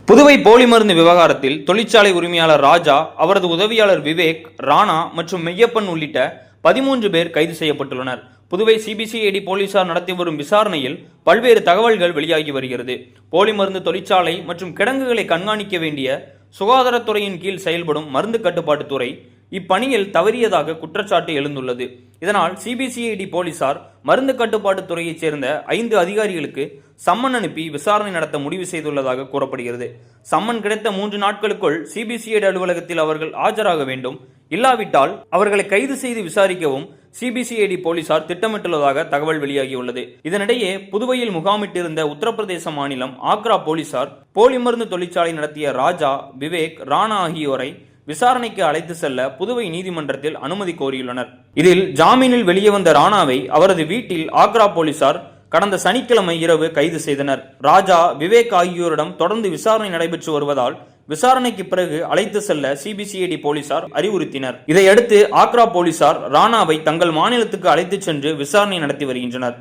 புதுவை போலி மருந்து விவகாரத்தில் தொழிற்சாலை உரிமையாளர் ராஜா, அவரது உதவியாளர் விவேக், ராணா மற்றும் மெய்யப்பன் உள்ளிட்ட 13 பேர் கைது செய்யப்பட்டுள்ளனர். புதுவை சிபிசிஐடி போலீசார் நடத்தி வரும் விசாரணையில் பல்வேறு தகவல்கள் வெளியாகி வருகிறது. போலி மருந்து தொழிற்சாலை மற்றும் கிடங்குகளை கண்காணிக்க வேண்டிய சுகாதாரத்துறையின் கீழ் செயல்படும் மருந்து கட்டுப்பாட்டுத்துறை இப்பணியில் தவறியதாக குற்றச்சாட்டு எழுந்துள்ளது. இதனால் சிபிசிஐடி போலீசார் மருந்து கட்டுப்பாட்டு துறையைச் சேர்ந்த 5 அதிகாரிகளுக்கு சம்மன் அனுப்பி விசாரணை நடத்த முடிவு செய்துள்ளதாக கூறப்படுகிறது. சம்மன் கிடைத்த 3 நாட்களுக்குள் சிபிசிஐடி அலுவலகத்தில் அவர்கள் ஆஜராக வேண்டும். இல்லாவிட்டால் அவர்களை கைது செய்து விசாரிக்கவும் சிபிசிஐடி போலீசார் திட்டமிட்டுள்ளதாக தகவல் வெளியாகியுள்ளது. இதனிடையே புதுவையில் முகாமிட்டிருந்த உத்தரப்பிரதேச மாநிலம் ஆக்ரா போலீசார் போலி மருந்து தொழிற்சாலை நடத்திய ராஜா, விவேக், ராணா ஆகியோரை விசாரணைக்கு அழைத்து செல்ல புதுவை நீதிமன்றத்தில் அனுமதி கோரியுள்ளனர். இதில் ஜாமீனில் வெளியே வந்த ராணாவை அவரது வீட்டில் ஆக்ரா போலீசார் கடந்த சனிக்கிழமை இரவு கைது செய்தனர். ராஜா, விவேக் ஆகியோரிடம் தொடர்ந்து விசாரணை நடைபெற்று வருவதால் விசாரணைக்கு பிறகு அழைத்து செல்ல சிபிசிஐடி போலீசார் அறிவுறுத்தினர். இதையடுத்து ஆக்ரா போலீசார் ராணாவை தங்கள் மாநிலத்துக்கு அழைத்து சென்று விசாரணை நடத்தி வருகின்றனர்.